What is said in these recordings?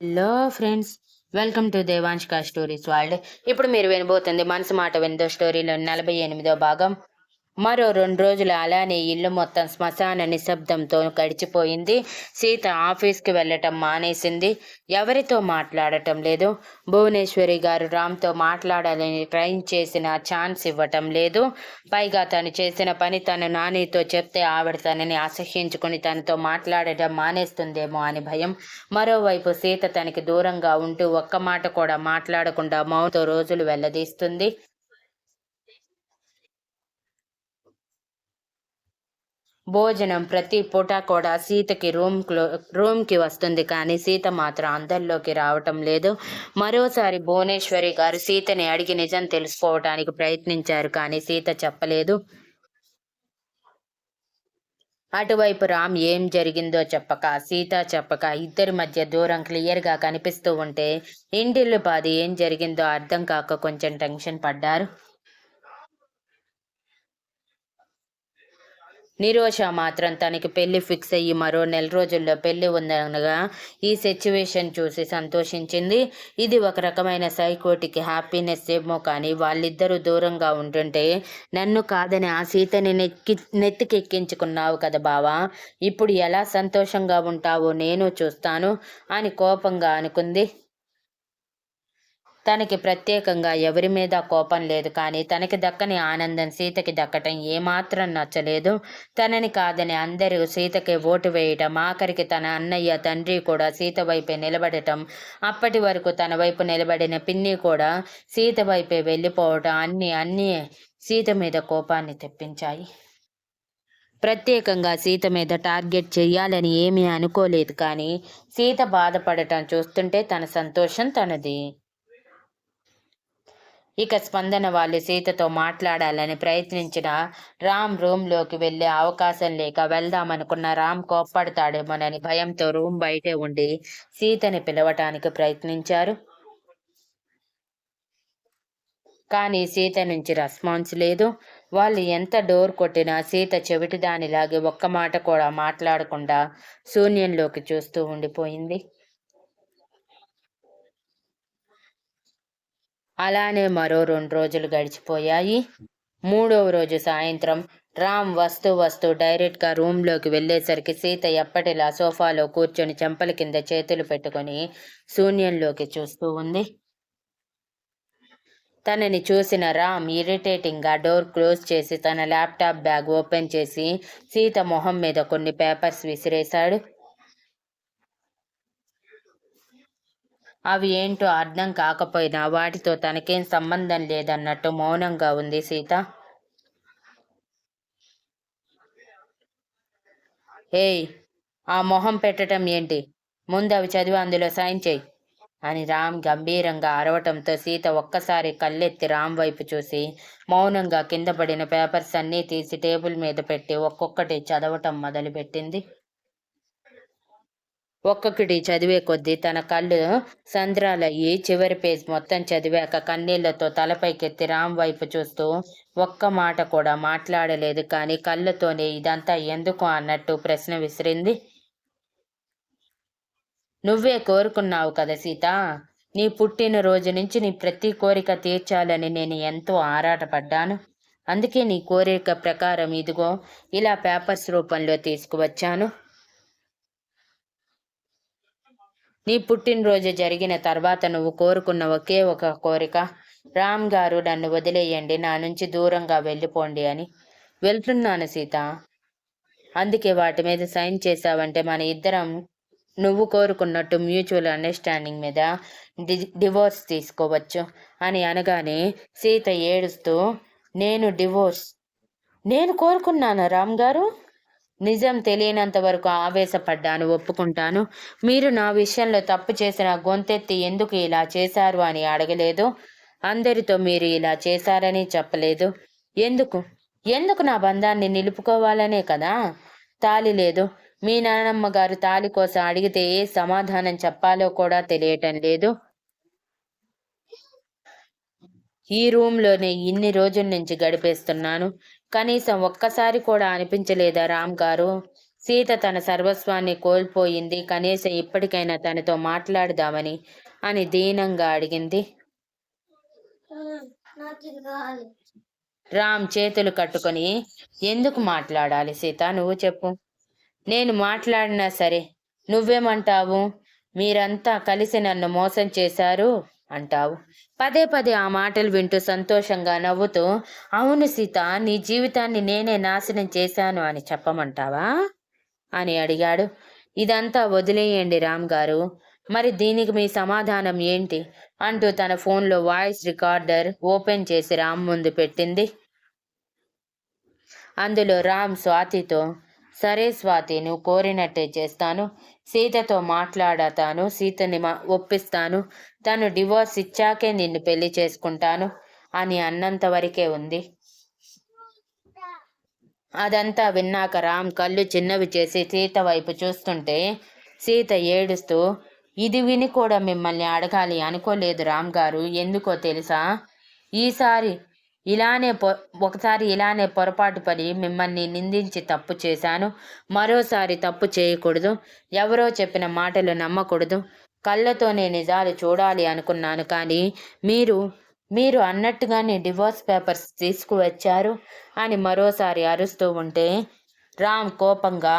Hello friends, welcome to దేవాంష్కా stories world. ఇప్పుడు మీరు వినబోతుంది మనసు మాట విందో స్టోరీలో 48వ భాగం. మరో 2 రోజులు అలానే ఇల్లు మొత్తం శ్మశాన నిశ్శబ్దంతో గడిచిపోయింది. సీత ఆఫీస్కి వెళ్ళటం మానేసింది. ఎవరితో మాట్లాడటం లేదు. భువనేశ్వరి గారు రామ్తో మాట్లాడాలని ట్రై చేసిన ఛాన్స్ ఇవ్వటం లేదు. పైగా తను చేసిన పని తను నానితో చెప్తే ఆవిడ తనని అసహ్యించుకుని తనతో మాట్లాడటం మానేస్తుందేమో అని భయం. మరోవైపు సీత తనకి దూరంగా ఉంటూ ఒక్క మాట కూడా మాట్లాడకుండా మౌనంతో రోజులు వెళ్లదీస్తుంది. భోజనం ప్రతి పూట కూడా సీతకి రూమ్కి వస్తుంది, కానీ సీత మాత్రం అందరిలోకి రావటం లేదు. మరోసారి భువనేశ్వరి గారు సీతని అడిగి నిజం తెలుసుకోవటానికి ప్రయత్నించారు, కానీ సీత చెప్పలేదు. అటువైపు రామ్ ఏం జరిగిందో చెప్పక, సీత చెప్పక, ఇద్దరి మధ్య దూరం క్లియర్గా కనిపిస్తూ ఉంటే ఇంటిల్లు పాది ఏం జరిగిందో అర్థం కాక కొంచెం టెన్షన్ పడ్డారు. నిరోష మాత్రం తనకి పెళ్లి ఫిక్స్ అయ్యి మరో నెల రోజుల్లో పెళ్లి ఉందనగా ఈ సిచ్యువేషన్ చూసి సంతోషించింది. ఇది ఒక రకమైన సైకోటిక్ హ్యాపీనెస్ ఏమో, కానీ వాళ్ళిద్దరూ దూరంగా ఉంటుంటే నన్ను కాదని ఆ సీతని నెత్తికెక్కించుకున్నావు కదా బావా, ఇప్పుడు ఎలా సంతోషంగా ఉంటావో నేను చూస్తాను అని కోపంగా అనుకుంది. తనకి ప్రత్యేకంగా ఎవరి మీద కోపం లేదు, కానీ తనకి దక్కని ఆనందం సీతకి దక్కటం ఏమాత్రం నచ్చలేదు. తనని కాదని అందరూ సీతకి ఓటు వేయటం, ఆఖరికి తన అన్నయ్య తండ్రి కూడా సీత వైపే నిలబడటం, అప్పటి వరకు తన వైపు నిలబడిన పిన్ని కూడా సీత వైపే వెళ్ళిపోవటం అన్నీ సీత మీద కోపాన్ని తెప్పించాయి. ప్రత్యేకంగా సీత మీద టార్గెట్ చెయ్యాలని ఏమీ అనుకోలేదు, కానీ సీత బాధపడటం చూస్తుంటే తన సంతోషం తనది. ఇక స్పందన వాళ్ళు సీతతో మాట్లాడాలని ప్రయత్నించిన రామ్ రూమ్లోకి వెళ్ళే అవకాశం లేక, వెళ్దామనుకున్న రామ్ కోప్పడతాడేమోనని భయంతో రూమ్ బయటే ఉండి సీతని పిలవటానికి ప్రయత్నించారు. కానీ సీత నుంచి రెస్పాన్స్ లేదు. వాళ్ళు ఎంత డోర్ కొట్టినా సీత చెవిటిదానిలాగే ఒక్క మాట కూడా మాట్లాడకుండా శూన్యంలోకి చూస్తూ ఉండిపోయింది. అలానే మరో 2 రోజులు గడిచిపోయాయి. 3వ రోజు సాయంత్రం రామ్ వస్తూ డైరెక్ట్గా రూమ్లోకి వెళ్ళేసరికి సీత ఎప్పటిలా సోఫాలో కూర్చొని చెంపల కింద చేతులు పెట్టుకొని శూన్యంలోకి చూస్తూ ఉంది. తనని చూసిన రామ్ ఇరిటేటింగ్గా డోర్ క్లోజ్ చేసి తన ల్యాప్టాప్ బ్యాగ్ ఓపెన్ చేసి సీత మొహం మీద కొన్ని పేపర్స్ విసిరేశాడు. అవి ఏంటో అర్థం కాకపోయినా వాటితో తనకేం సంబంధం లేదన్నట్టు మౌనంగా ఉంది సీత. ఏయ్, ఆ మొహం పెట్టడం ఏంటి? ముందు అవి చదివి అందులో సైన్ చెయ్యి అని రామ్ గంభీరంగా అరవటంతో సీత ఒక్కసారి కళ్ళెత్తి రామ్ వైపు చూసి మౌనంగా కింద పడిన పేపర్స్ అన్నీ తీసి టేబుల్ మీద పెట్టి ఒక్కొక్కటి చదవటం మొదలుపెట్టింది. ఒక్కొక్కటి చదివే కొద్దీ తన కళ్ళు సంద్రాలయ్యి చివరి పేజ్ మొత్తం చదివాక కన్నీళ్లతో తలపైకెత్తి రామ్ వైపు చూస్తూ ఒక్క మాట కూడా మాట్లాడలేదు, కానీ కళ్ళతోనే ఇదంతా ఎందుకు అన్నట్టు ప్రశ్న విసిరింది. నువ్వే కోరుకున్నావు కదా సీత, నీ పుట్టినరోజు నుంచి నీ ప్రతి కోరిక తీర్చాలని నేను ఎంతో ఆరాటపడ్డాను. అందుకే నీ కోరిక ప్రకారం ఇదిగో ఇలా పేపర్స్ రూపంలో తీసుకువచ్చాను. నీ పుట్టినరోజు జరిగిన తర్వాత నువ్వు కోరుకున్న ఒకే ఒక కోరిక, రామ్ గారు నన్ను వదిలేయండి, నా నుంచి దూరంగా వెళ్ళిపోండి అని. వెళ్తున్నాను సీత, అందుకే వాటి మీద సైన్ చేశావంటే మన ఇద్దరం నువ్వు కోరుకున్నట్టు మ్యూచువల్ అండర్స్టాండింగ్ మీద డివోర్స్ తీసుకోవచ్చు అని అనగానే సీత ఏడుస్తూ, నేను కోరుకున్నాను రామ్ గారు, నిజం తెలియనంత వరకు ఆవేశపడ్డాను, ఒప్పుకుంటాను. మీరు నా విషయంలో తప్పు చేసిన గొంతెత్తి ఎందుకు ఇలా చేశారు అని అడగలేదు. అందరితో మీరు ఇలా చేశారని చెప్పలేదు. ఎందుకు ఎందుకు నా బంధాన్ని నిలుపుకోవాలనే కదా. తాళి లేదు. మీ నాన్నమ్మ గారు తాళి కోసం అడిగితే ఏ సమాధానం చెప్పాలో కూడా తెలియటం లేదు. ఈ రూమ్లోనే ఇన్ని రోజుల నుంచి గడిపేస్తున్నాను. కనీసం ఒక్కసారి కూడా అనిపించలేదా రామ్ గారు, సీత తన సర్వస్వాన్ని కోల్పోయింది, కనీసం ఇప్పటికైనా తనతో మాట్లాడదామని అని దీనంగా అడిగింది. రామ్ చేతులు కట్టుకొని, ఎందుకు మాట్లాడాలి సీత, నువ్వు చెప్పు. నేను మాట్లాడినా సరే నువ్వేమంటావు? మీరంతా కలిసి నన్ను మోసం చేశారు అంటావు. పదే పదే ఆ మాటలు వింటూ సంతోషంగా నవ్వుతూ, అవును సీత, నీ జీవితాన్ని నేనే నాశనం చేశాను అని చెప్పమంటావా అని అడిగాడు. ఇదంతా వదిలేయండి రామ్ గారు, మరి దీనికి మీ సమాధానం ఏంటి అంటూ తన ఫోన్లో వాయిస్ రికార్డర్ ఓపెన్ చేసి రామ్ ముందు పెట్టింది. అందులో రామ్ స్వాతితో, సరే స్వాతి, నువ్వు కోరినట్టే చేస్తాను. సీతతో మాట్లాడతాను, సీతని ఒప్పిస్తాను. తను డివోర్స్ ఇచ్చాకే నిన్ను పెళ్లి చేసుకుంటాను అని అన్నంత వరకే ఉంది. అదంతా విన్నాక రామ్ కళ్ళు చిన్నవి చేసి సీత వైపు చూస్తుంటే సీత ఏడుస్తూ, ఇది విని కూడా మిమ్మల్ని అడగాలి అనుకోలేదు రామ్ గారు. ఎందుకో తెలుసా, ఈసారి ఒకసారి ఇలానే పొరపాటు పడి మిమ్మల్ని నిందించి తప్పు చేశాను. మరోసారి తప్పు చేయకూడదు. ఎవరో చెప్పిన మాటలు నమ్మకూడదు. కళ్ళతోనే నిజాలు చూడాలి అనుకున్నాను. కానీ మీరు అన్నట్టుగానే డివోర్స్ పేపర్స్ తీసుకువచ్చారు అని మరోసారి అరుస్తూ ఉంటే రామ్ కోపంగా,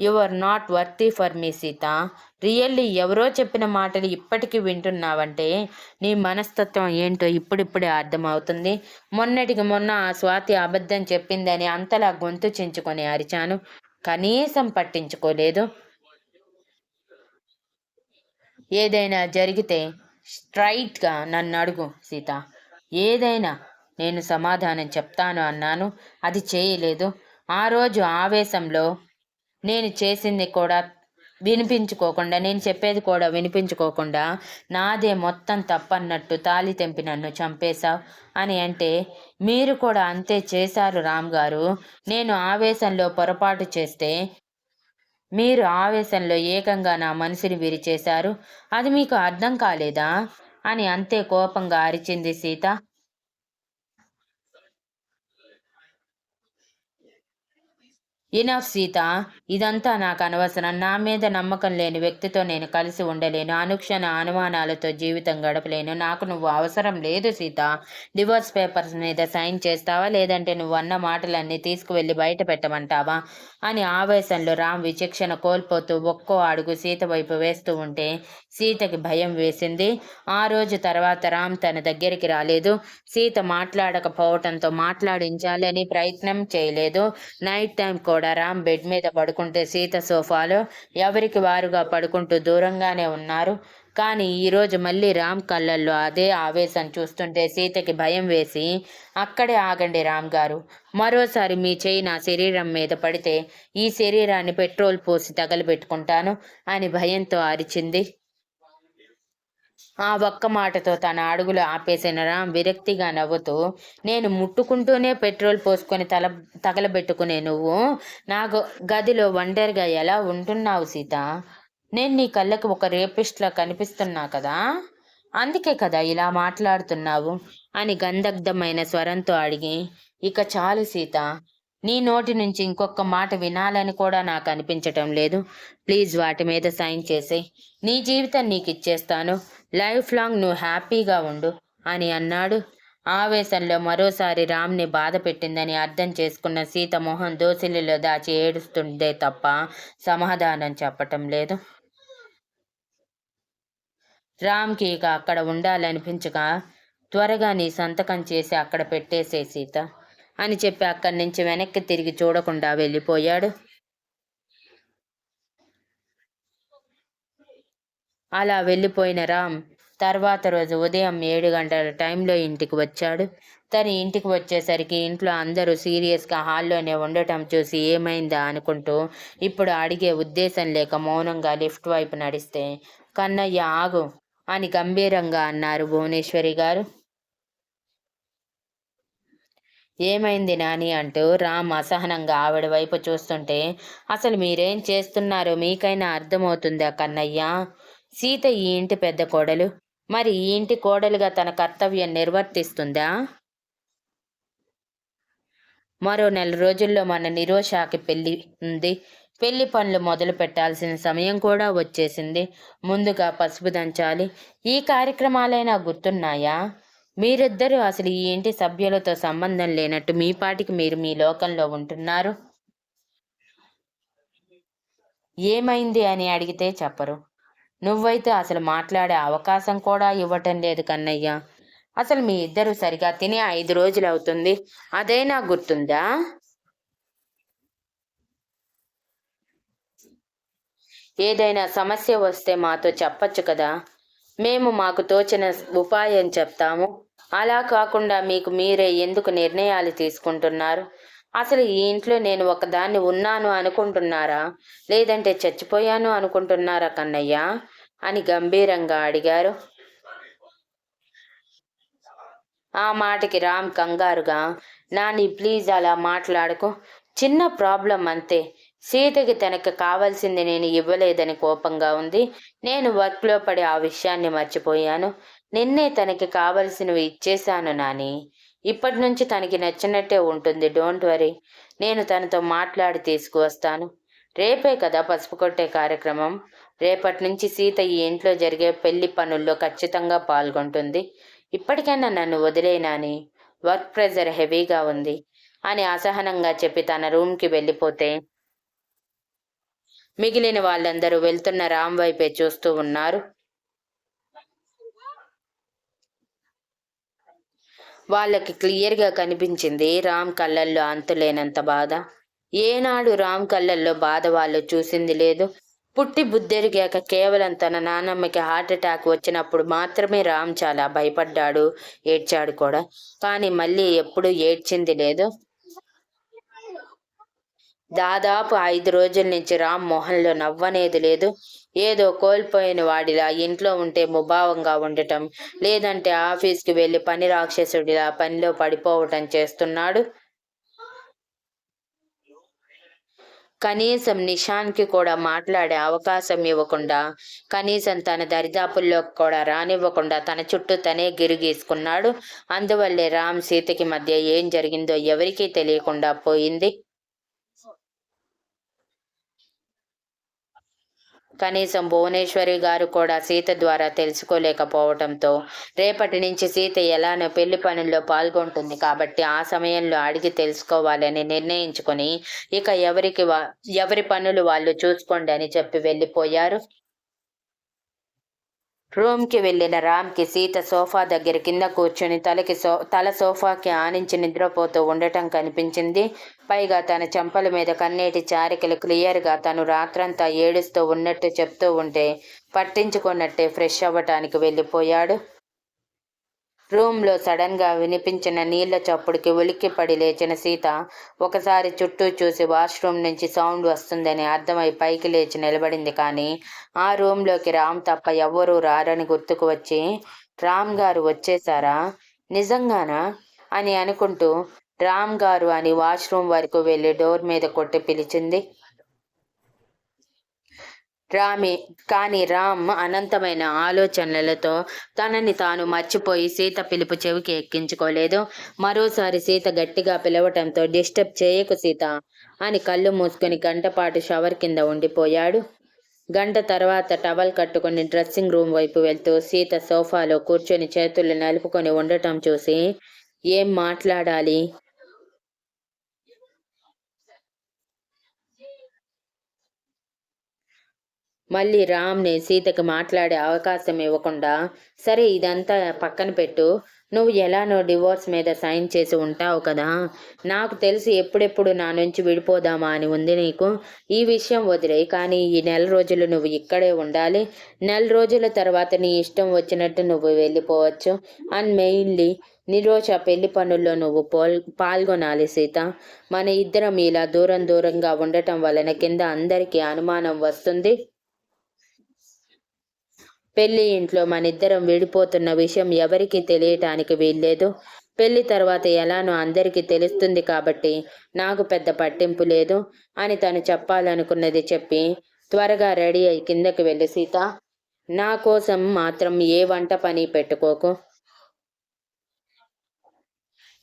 you are not worthy for me Sita. Really ఎవరో చెప్పిన మాటలు ఇప్పటికీ వింటున్నావంటే నీ మనస్తత్వం ఏంటో ఇప్పుడిప్పుడే అర్థమవుతుంది. మొన్నటికి మొన్న ఆ స్వాతి అబద్ధం చెప్పిందని అంతలా గొంతు చించుకొని అరిచాను, కనీసం పట్టించుకోలేదు. ఏదైనా జరిగితే స్ట్రైట్గా నన్ను అడుగు సీత, ఏదైనా నేను సమాధానం చెప్తాను అన్నాను. అది చేయలేదు. ఆ రోజు ఆవేశంలో నేను చెప్పేది కూడా వినిపించుకోకుండా నాదే మొత్తం తప్పన్నట్టు తాళి తెంపి నన్ను చంపేశావు అని అంటే మీరు కూడా అంతే చేశారు రామ్ గారు. నేను ఆవేశంలో పొరపాటు చేస్తే మీరు ఆవేశంలో ఏకంగా నా మనసుని విరిచేశారు. అది మీకు అర్థం కాలేదా అని అంతే కోపంగా అరిచింది సీత. ఇనఫ్ సీత, ఇదంతా నాకు అనవసరం. నా మీద నమ్మకం లేని వ్యక్తితో నేను కలిసి ఉండలేను. అనుక్షణ అనుమానాలతో జీవితం గడపలేను. నాకు నువ్వు అవసరం లేదు సీత. డివోర్స్ పేపర్స్ మీద సైన్ చేస్తావా, లేదంటే నువ్వు అన్న మాటలన్నీ తీసుకువెళ్ళి బయట పెట్టమంటావా అని ఆవేశంలో రామ్ విచక్షణ కోల్పోతూ ఒక్కో అడుగు సీత వైపు వేస్తూ ఉంటే సీతకి భయం వేసింది. ఆ రోజు తర్వాత రామ్ తన దగ్గరికి రాలేదు. సీత మాట్లాడకపోవటంతో మాట్లాడించాలని ప్రయత్నం చేయలేదు. నైట్ టైం కూడా రామ్ బెడ్ మీద పడుకుంటే సీత సోఫాలో ఎవరికి వారుగా పడుకుంటూ దూరంగానే ఉన్నారు. కానీ ఈరోజు మళ్ళీ రామ్ కళ్ళల్లో అదే ఆవేశం చూస్తుంటే సీతకి భయం వేసి, అక్కడే ఆగండి రామ్ గారు, మరోసారి మీ చేయి నా శరీరం మీద పడితే ఈ శరీరాన్ని పెట్రోల్ పోసి తగలబెట్టుకుంటాను అని భయంతో అరిచింది. ఆ ఒక్క మాటతో తన అడుగులు ఆపేసిన రామ్ విరక్తిగా నవ్వుతూ, నేను ముట్టుకుంటూనే పెట్రోల్ పోసుకొని తగలబెట్టుకునే నువ్వు నా గదిలో ఒంటరిగా ఎలా ఉంటున్నావు సీత? నేను నీ కళ్ళకి ఒక రేపిస్ట్లా కనిపిస్తున్నా కదా, అందుకే కదా ఇలా మాట్లాడుతున్నావు అని గందగ్ధమైన స్వరంతో అడిగి, ఇక చాలు సీత, నీ నోటి నుంచి ఇంకొక మాట వినాలని కూడా నాకు అనిపించటం లేదు. ప్లీజ్ వాటి మీద సైన్ చేసి నీ జీవితం నీకు ఇచ్చేస్తాను. లైఫ్ లాంగ్ నువ్వు హ్యాపీగా ఉండు అని అన్నాడు. ఆవేశంలో మరోసారి రామ్ని బాధ పెట్టిందని అర్థం చేసుకున్న సీత మొహం దోసిలిలో దాచి ఏడుస్తుందే తప్ప సమాధానం చెప్పటం లేదు. రామ్కి ఇక అక్కడ ఉండాలనిపించగా, త్వరగా నీ సంతకం చేసి అక్కడ పెట్టేసే సీత అని చెప్పి అక్కడి నుంచి వెనక్కి తిరిగి చూడకుండా వెళ్ళిపోయాడు. అలా వెళ్ళిపోయిన రామ్ తర్వాత రోజు ఉదయం 7 గంటల టైంలో ఇంటికి వచ్చాడు. తను ఇంటికి వచ్చేసరికి ఇంట్లో అందరూ సీరియస్గా హాల్లోనే ఉండటం చూసి ఏమైందా అనుకుంటూ ఇప్పుడు అడిగే ఉద్దేశం లేక మౌనంగా లిఫ్ట్ వైపు నడిస్తే, కన్నయ్య ఆగు అని గంభీరంగా అన్నారు భువనేశ్వరి గారు. ఏమైంది నాని అంటూ రామ్ అసహనంగా ఆవిడ వైపు చూస్తుంటే, అసలు మీరేం చేస్తున్నారో మీకైనా అర్థమవుతుందా కన్నయ్య? సీత ఈ ఇంటి పెద్ద కోడలు. మరి ఈ ఇంటి కోడలుగా తన కర్తవ్యం నిర్వర్తిస్తుందా? మరో 4 రోజుల్లో మన నిరోషాకి పెళ్ళి ఉంది. పెళ్లి పనులు మొదలు పెట్టాల్సిన సమయం కూడా వచ్చేసింది. ముందుగా పసుపు దంచాలి. ఈ కార్యక్రమాలైనా గుర్తున్నాయా? మీరిద్దరూ అసలు ఈ ఇంటి సభ్యులతో సంబంధం లేనట్టు మీ పాటికి మీరు మీ లోకంలో ఉంటున్నారు. ఏమైంది అని అడిగితే చెప్పరు. నువ్వైతే అసలు మాట్లాడే అవకాశం కూడా ఇవ్వటం లేదు కన్నయ్య. అసలు మీ ఇద్దరు సరిగా తిని 5 రోజులు అవుతుంది. అదైనా గుర్తుందా? ఏదైనా సమస్య వస్తే మాతో చెప్పచ్చు కదా. మేము మాకు తోచిన ఉపాయం చెప్తాము. అలా కాకుండా మీకు మీరే ఎందుకు నిర్ణయాలు తీసుకుంటున్నారు? అసలు ఈ ఇంట్లో నేను ఒకదాన్ని ఉన్నాను అనుకుంటున్నారా, లేదంటే చచ్చిపోయాను అనుకుంటున్నారా కన్నయ్య అని గంభీరంగా అడిగారు. ఆ మాటకి రామ్ కంగారుగా, నాని ప్లీజ్ అలా మాట్లాడకు, చిన్న ప్రాబ్లం అంతే. సీతకి తనకు కావాల్సింది నేను ఇవ్వలేదని కోపంగా ఉంది. నేను వర్క్లో పడి ఆ విషయాన్ని మర్చిపోయాను. నిన్నే తనకి కావలసినవి ఇచ్చేశాను నాని. ఇప్పటి నుంచి తనకి నచ్చినట్టే ఉంటుంది. డోంట్ వరీ, నేను తనతో మాట్లాడి తీసుకువస్తాను. రేపే కదా పసుపు కొట్టే కార్యక్రమం. రేపటి నుంచి సీత ఈ ఇంట్లో జరిగే పెళ్లి పనుల్లో ఖచ్చితంగా పాల్గొంటుంది. ఇప్పటికైనా నన్ను వదిలేనాని, వర్క్ ప్రెజర్ హెవీగా ఉంది అని అసహనంగా చెప్పి తన రూమ్కి వెళ్ళిపోతే మిగిలిన వాళ్ళందరూ వెళ్తున్న రామ్ వైపే చూస్తూ ఉన్నారు. వాళ్ళకి క్లియర్గా కనిపించింది రామ్ కళ్ళల్లో అంతులేనంత బాధ. ఏనాడు రామ్ కళ్ళల్లో బాధ వాళ్ళు చూసింది లేదు. పుట్టి బుద్ధెరిగాక కేవలం తన నాన్నమ్మకి హార్ట్ అటాక్ వచ్చినప్పుడు మాత్రమే రామ్ చాలా భయపడ్డాడు, ఏడ్చాడు కూడా. కానీ మళ్ళీ ఎప్పుడూ ఏడ్చింది లేదు. దాదాపు 5 రోజుల నుంచి రామ్ మొహంలో నవ్వనేది లేదు. ఏదో కోల్పోయిన వాడిలా ఇంట్లో ఉంటే ముభావంగా ఉండటం, లేదంటే ఆఫీస్కి వెళ్ళి పని రాక్షసుడిలా పనిలో పడిపోవటం చేస్తున్నాడు. కనీసం నిషాన్కి కూడా మాట్లాడే అవకాశం ఇవ్వకుండా, కనీసం తన దరిదాపుల్లోకి కూడా రానివ్వకుండా తన చుట్టూ తనే గిరిగీసుకున్నాడు. అందువల్లే రామ్ సీతకి మధ్య ఏం జరిగిందో ఎవరికీ తెలియకుండా పోయింది. కనీసం భువనేశ్వరి గారు కూడా సీత ద్వారా తెలుసుకోలేకపోవటంతో రేపటి నుంచి సీత ఎలానో పెళ్లి పనుల్లో పాల్గొంటుంది కాబట్టి ఆ సమయంలో అడిగి తెలుసుకోవాలని నిర్ణయించుకొని ఇక ఎవరి పనులు వాళ్ళు చూసుకోండి అని చెప్పి వెళ్ళిపోయారు. రూమ్కి వెళ్ళిన రామ్కి సీత సోఫా దగ్గర కింద కూర్చొని తల సోఫాకి ఆనించి నిద్రపోతూ ఉండటం కనిపించింది. పైగా తన చెంపల మీద కన్నీటి చారికలు క్లియర్గా తను రాత్రంతా ఏడుస్తూ ఉన్నట్టు చెప్తూ ఉంటే పట్టించుకున్నట్టే ఫ్రెష్ అవ్వటానికి వెళ్ళిపోయాడు. రూమ్లో సడన్గా వినిపించిన నీళ్ల చప్పుడుకి ఉలిక్కిపడి లేచిన సీత ఒకసారి చుట్టూ చూసి వాష్రూమ్ నుంచి సౌండ్ వస్తుందని అర్థమై పైకి లేచి నిలబడింది. కానీ ఆ రూమ్లోకి రామ్ తప్ప ఎవ్వరూ రారని గుర్తుకు వచ్చి, రామ్ గారు వచ్చేశారా, నిజంగానా అని అనుకుంటూ రామ్ గారు అని వాష్రూమ్ వరకు వెళ్ళి డోర్ మీద కొట్టి పిలిచింది. కానీ రామ్ అనంతమైన ఆలోచనలతో తనని తాను మర్చిపోయి సీత పిలుపు చెవికి ఎక్కించుకోలేదు. మరోసారి సీత గట్టిగా పిలవటంతో డిస్టర్బ్ చేయకు సీత అని కళ్ళు మూసుకొని గంటపాటు షవర్ కింద ఉండిపోయాడు. గంట తర్వాత టవల్ కట్టుకుని డ్రెస్సింగ్ రూమ్ వైపు వెళ్తూ సీత సోఫాలో కూర్చొని చేతులు నలుపుకొని ఉండటం చూసి, ఏం మాట్లాడాలి మళ్ళీ రామ్ని సీతకి మాట్లాడే అవకాశం ఇవ్వకుండా, సరే ఇదంతా పక్కన పెట్టు, నువ్వు ఎలానో డివోర్స్ మీద సైన్ చేసి ఉంటావు కదా, నాకు తెలిసి ఎప్పుడెప్పుడు నా నుంచి విడిపోదామా అని ఉంది నీకు. ఈ విషయం వదిలేయి, కానీ ఈ 1 రోజులు నువ్వు ఇక్కడే ఉండాలి. 1 రోజుల తర్వాత నీ ఇష్టం వచ్చినట్టు నువ్వు వెళ్ళిపోవచ్చు. అండ్ మెయిన్లీ నిరోష పెళ్లి పనుల్లో నువ్వు పాల్గొనాలి సీత. మన ఇద్దరం ఇలా దూరంగా ఉండటం వలన కింద అందరికీ అనుమానం వస్తుంది. పెళ్లి ఇంట్లో మనిద్దరం విడిపోతున్న విషయం ఎవరికీ తెలియటానికి వీల్లేదు. పెళ్లి తర్వాత ఎలానో అందరికీ తెలుస్తుంది కాబట్టి నాకు పెద్ద పట్టింపు లేదు అని తను చెప్పాలనుకున్నది చెప్పి త్వరగా రెడీ అయి కిందకి వెళ్ళి, సీత నా కోసం మాత్రం ఏ వంట పని పెట్టుకోకు.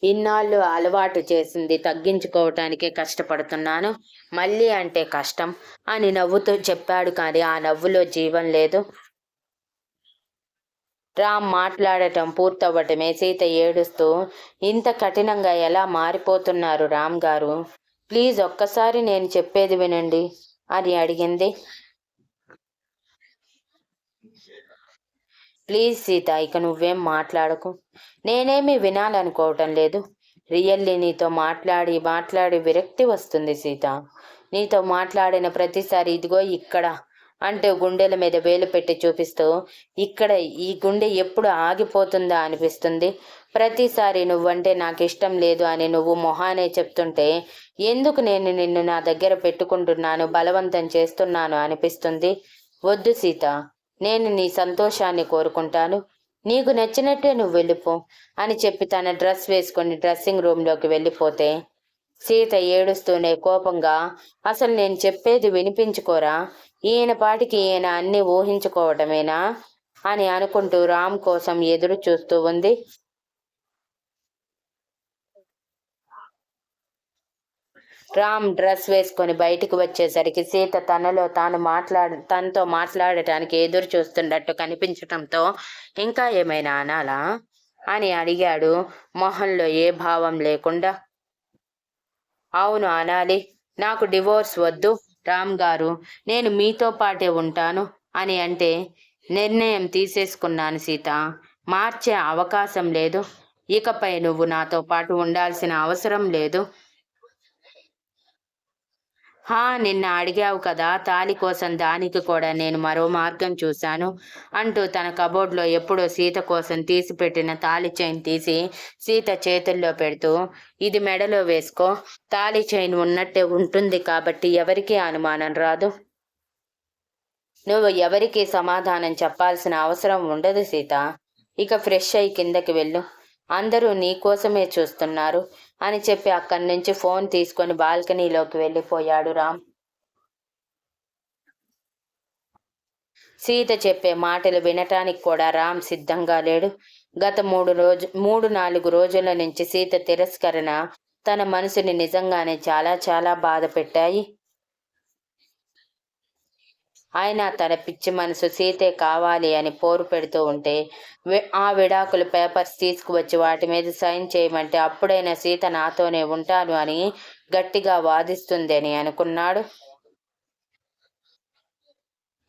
ఇన్నాళ్ళు అలవాటు చేసింది తగ్గించుకోవటానికే కష్టపడుతున్నాను. మళ్ళీ అంటే కష్టం అని నవ్వుతూ చెప్పాడు. కానీ ఆ నవ్వులో జీవం లేదు. రామ్ మాట్లాడటం పూర్తవ్వటమే సీత ఏడుస్తూ, ఇంత కఠినంగా ఎలా మారిపోతున్నారు రామ్ గారు? ప్లీజ్ ఒక్కసారి నేను చెప్పేది వినండి అని అడిగింది. ప్లీజ్ సీత, ఇక నువ్వేం మాట్లాడకు. నేనేమీ వినాలనుకోవటం లేదు. రియల్లీ నీతో మాట్లాడి మాట్లాడి విరక్తి వస్తుంది సీత. నీతో మాట్లాడిన ప్రతిసారి ఇదిగో ఇక్కడ అంటూ గుండెల మీద వేలు పెట్టి చూపిస్తూ, ఇక్కడ ఈ గుండె ఎప్పుడు ఆగిపోతుందా అనిపిస్తుంది. ప్రతిసారి నువ్వంటే నాకు ఇష్టం లేదు అని నువ్వు మొహానే చెప్తుంటే ఎందుకు నేను నిన్ను నా దగ్గర పెట్టుకుంటున్నాను, బలవంతం చేస్తున్నాను అనిపిస్తుంది. వద్దు సీత, నేను నీ సంతోషాన్ని కోరుకుంటాను. నీకు నచ్చినట్టే నువ్వు వెళ్ళిపో అని చెప్పి తన డ్రెస్ వేసుకొని డ్రెస్సింగ్ రూమ్లోకి వెళ్ళిపోతే సీత ఏడుస్తూనే కోపంగా, అసలు నేను చెప్పేది వినిపించుకోరా? ఈయన పాటికి ఈయన అన్ని ఊహించుకోవటమేనా అని అనుకుంటూ రామ్ కోసం ఎదురు చూస్తూ ఉంది. రామ్ డ్రెస్ వేసుకొని బయటికి వచ్చేసరికి సీత తనతో మాట్లాడటానికి ఎదురు చూస్తున్నట్టు కనిపించటంతో, ఇంకా ఏమైనా అనాలా అని అడిగాడు మొహంలో ఏ భావం లేకుండా. అవును అనాలి. నాకు డివోర్స్ వద్దు రామ్ గారు, నేను మీతో పాటే ఉంటాను అని అంటే, నిర్ణయం తీసేసుకున్నాను సీత, మార్చే అవకాశం లేదు. ఇకపై నువ్వు నాతో పాటు ఉండాల్సిన అవసరం లేదు. నిన్న అడిగావు కదా తాళి కోసం, దానికి కూడా నేను మరో మార్గం చూశాను అంటూ తన కబోర్డ్లో ఎప్పుడో సీత కోసం తీసిపెట్టిన తాళి చైన్ తీసి సీత చేతుల్లో పెడుతూ, ఇది మెడలో వేసుకో. తాళి చైన్ ఉన్నట్టే ఉంటుంది కాబట్టి ఎవరికీ అనుమానం రాదు. నువ్వు ఎవరికీ సమాధానం చెప్పాల్సిన అవసరం ఉండదు సీత. ఇక ఫ్రెష్ అయి కిందకి వెళ్ళు. అందరూ నీ కోసమే చూస్తున్నారు అని చెప్పి అక్కడి నుంచి ఫోన్ తీసుకొని బాల్కనీలోకి వెళ్ళిపోయాడు రామ్. సీత చెప్పే మాటలు వినటానికి కూడా రామ్ సిద్ధంగా లేడు. గత 3-4 రోజుల నుంచి సీత తిరస్కరణ తన మనసుని నిజంగానే చాలా చాలా బాధ పెట్టాయి. ఆయన తన పిచ్చి మనసు సీతే కావాలి అని పోరు పెడుతూ ఉంటే ఆ విడాకుల పేపర్స్ తీసుకువచ్చి వాటి మీద సైన్ చేయమంటే అప్పుడైనా సీత నాతోనే ఉంటాను అని గట్టిగా వాదిస్తుంది అని అనుకున్నాడు.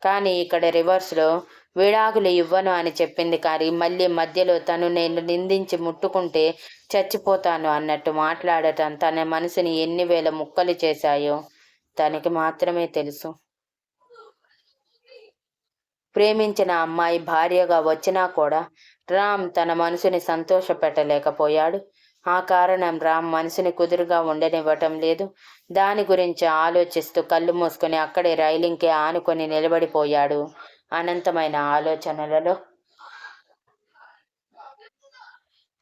కానీ ఇక్కడ రివర్స్లో విడాకులు ఇవ్వను అని చెప్పింది. కానీ మళ్ళీ మధ్యలో తను నేను నిందించి ముట్టుకుంటే చచ్చిపోతాను అన్నట్టు మాట్లాడటం తన మనసుని ఎన్ని వేల ముక్కలు చేశాయో తనకి మాత్రమే తెలుసు. ప్రేమించిన అమ్మాయి భార్యగా వచ్చినా కూడా రామ్ తన మనసుని సంతోషపెట్టలేకపోయాడు. ఆ కారణం రామ్ మనసుని కుదురుగా ఉండనివ్వటం లేదు. దాని గురించి ఆలోచిస్తూ కళ్ళు మూసుకొని అక్కడే రైలింగ్కి ఆనుకొని నిలబడిపోయాడు అనంతమైన ఆలోచనలలో.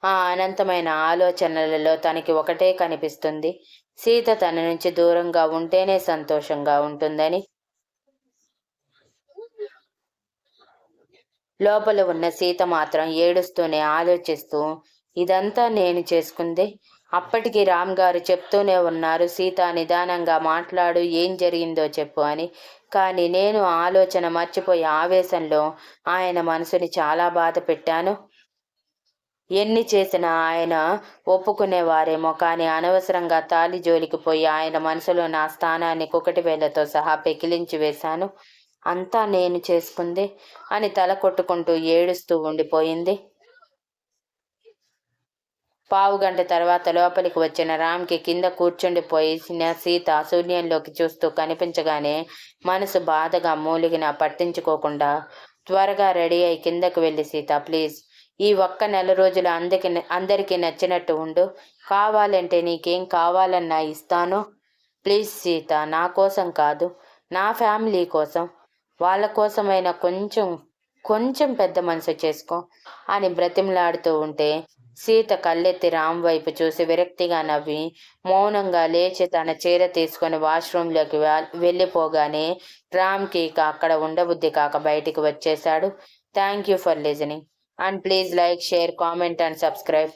ఆ అనంతమైన ఆలోచనలలో తనకి ఒకటే కనిపిస్తుంది, సీత తన నుంచి దూరంగా ఉంటేనే సంతోషంగా ఉంటుందని. లోపల ఉన్న సీత మాత్రం ఏడుస్తూనే ఆలోచిస్తూ, ఇదంతా నేను చేసుకుందే. అప్పటికి రామ్ గారు చెప్తూనే ఉన్నారు, సీత నిదానంగా మాట్లాడు, ఏం జరిగిందో చెప్పు అని. కానీ నేను ఆలోచన మర్చిపోయి ఆవేశంలో ఆయన మనసుని చాలా బాధ పెట్టాను. ఎన్ని చేసినా ఆయన ఒప్పుకునేవారేమో, కానీ అనవసరంగా తాలి జోలికి పోయి ఆయన మనసులో నా స్థానాన్ని కుకటి వేలతో సహా పెకిలించి వేశాను. అంతా నేను చేసుకుంది అని తల కొట్టుకుంటూ ఏడుస్తూ ఉండిపోయింది. పావుగంట తర్వాత లోపలికి వచ్చిన రామ్కి కింద కూర్చుండిపోయిన సీత శూన్యంలోకి చూస్తూ కనిపించగానే మనసు బాధగా మూలిగిన పట్టించుకోకుండా త్వరగా రెడీ అయి కిందకు వెళ్ళి, సీత ప్లీజ్ ఈ ఒక్క నెల రోజులు అందరికీ నచ్చినట్టు ఉండు. కావాలంటే నీకేం కావాలన్నా ఇస్తాను. ప్లీజ్ సీత, నా కోసం కాదు, నా ఫ్యామిలీ కోసం, వాళ్ళ కోసమైనా కొంచెం పెద్ద మనసు చేసుకో అని బ్రతిమలాడుతూ ఉంటే సీత కళ్ళెత్తి రామ్ వైపు చూసి విరక్తిగా నవ్వి మౌనంగా లేచి తన చీర తీసుకొని వాష్రూమ్లోకి వెళ్ళిపోగానే రామ్కి ఇక అక్కడ ఉండబుద్ధి కాక బయటికి వచ్చేశాడు. Thank you for listening and please like, share, comment and subscribe.